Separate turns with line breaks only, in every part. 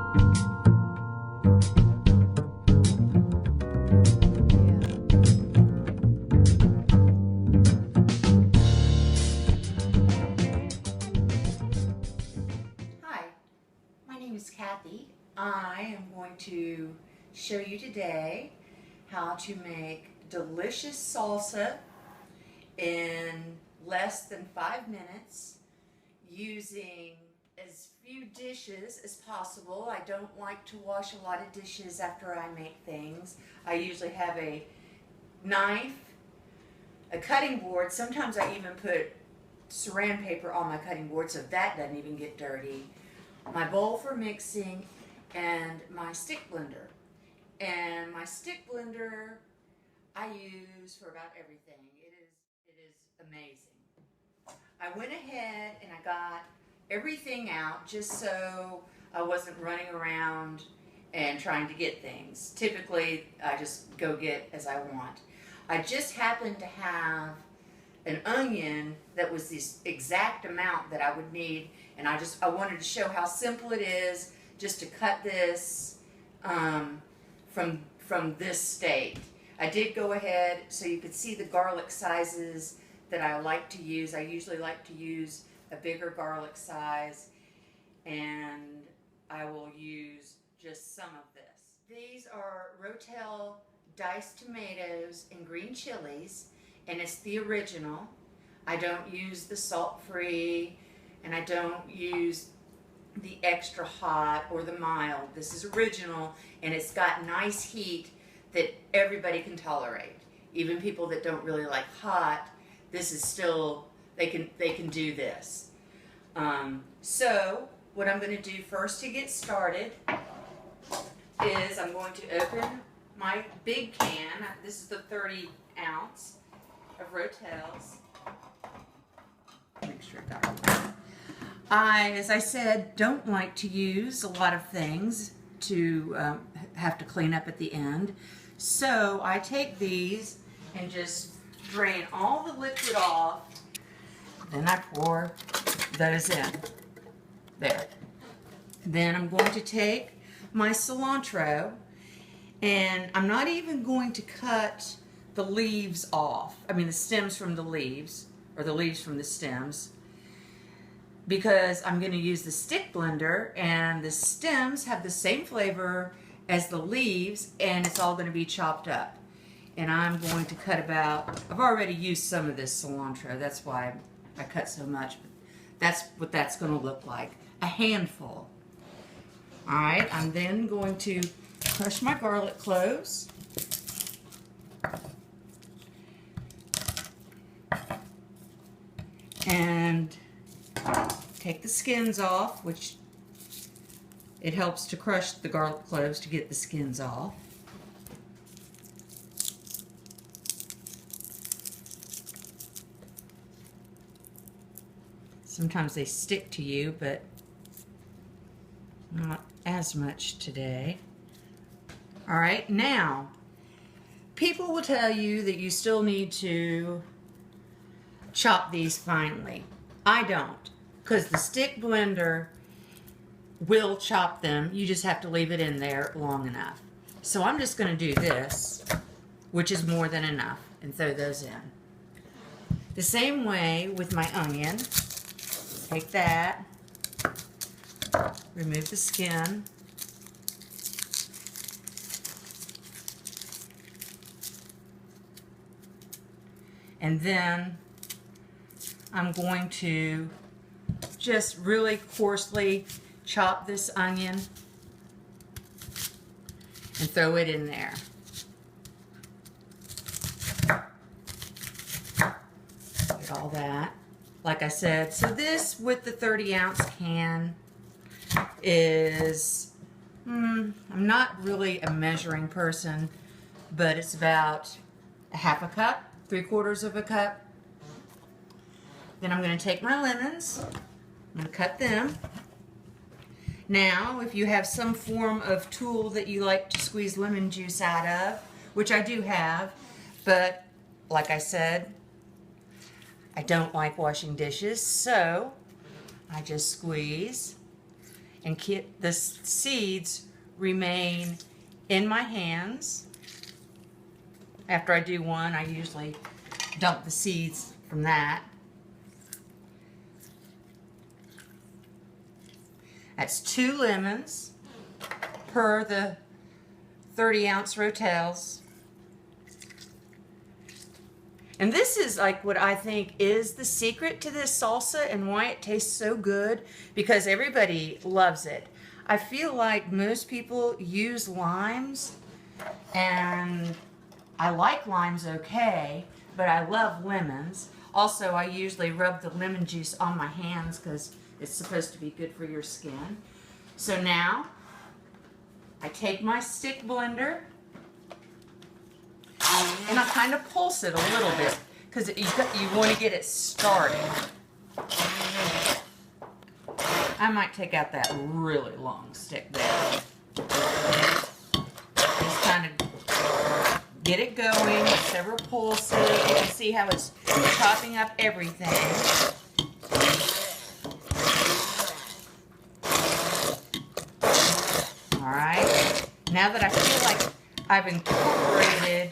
Hi, my name is Kathy. I am going to show you today how to make delicious salsa in less than 5 minutes using as few dishes as possible. I don't like to wash a lot of dishes after I make things. I usually have a knife, a cutting board. Sometimes I even put saran paper on my cutting board so that doesn't even get dirty. My bowl for mixing and my stick blender. And my stick blender I use for about everything. It is amazing. I went ahead and I got everything out just so I wasn't running around and trying to get things. Typically I just go get as I want. I just happened to have an onion that was this exact amount that I would need, and I wanted to show how simple it is just to cut this from this state. I did go ahead so you could see the garlic sizes that I like to use. I usually like to use a bigger garlic size, and I will use just some of this. These are Rotel diced tomatoes and green chilies, and it's the original. I don't use the salt-free, and I don't use the extra hot or the mild. This is original, and it's got nice heat that everybody can tolerate. Even people that don't really like hot, this is still, they can do this. So what I'm going to do first to get started is I'm going to open my big can. This is the 30 ounce of Rotels. Make sure I got it right. I, as I said, don't like to use a lot of things to have to clean up at the end. So I take these and just drain all the liquid off. Then I pour those in. There. Then I'm going to take my cilantro, and I'm not even going to cut the leaves off. I mean the stems from the leaves, or the leaves from the stems, because I'm going to use the stick blender, and the stems have the same flavor as the leaves, and it's all going to be chopped up. And I'm going to cut about, I've already used some of this cilantro, that's why I cut so much, but that's what that's going to look like. A handful. Alright, I'm then going to crush my garlic cloves. And take the skins off, which it helps to crush the garlic cloves to get the skins off. Sometimes they stick to you, but not as much today. All right, now, people will tell you that you still need to chop these finely. I don't, because the stick blender will chop them. You just have to leave it in there long enough. So I'm just going to do this, which is more than enough, and throw those in. The same way with my onion. Take that, remove the skin, and then I'm going to just really coarsely chop this onion and throw it in there. Get all that. Like I said, so this with the 30 ounce can is, I'm not really a measuring person, but it's about a half a cup, 3/4 of a cup. Then I'm going to take my lemons, I'm going to cut them. Now, if you have some form of tool that you like to squeeze lemon juice out of, which I do have, but like I said, I don't like washing dishes, so I just squeeze. and the seeds remain in my hands. After I do one, I usually dump the seeds from that. That's 2 lemons per the 30-ounce rotels. And this is like what I think is the secret to this salsa and why it tastes so good, because everybody loves it. I feel like most people use limes, and I like limes okay, but I love lemons. Also, I usually rub the lemon juice on my hands because it's supposed to be good for your skin. So now, I take my stick blender and I kind of pulse it a little bit because you want to get it started. I might take out that really long stick there. Just kind of get it going, several pulses. You can see how it's chopping up everything. Alright, now that I feel like I've incorporated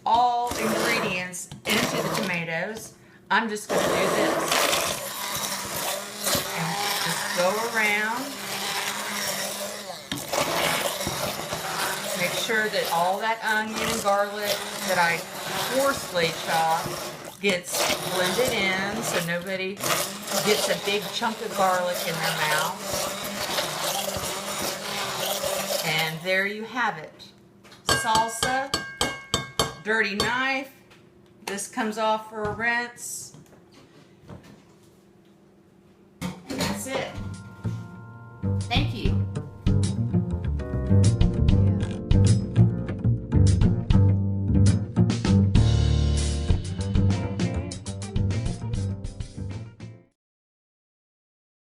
all ingredients into the tomatoes, I'm just going to do this. And just go around. Make sure that all that onion and garlic that I coarsely chopped gets blended in so nobody gets a big chunk of garlic in their mouth. And there you have it. Salsa, dirty knife. This comes off for a rinse. And that's it.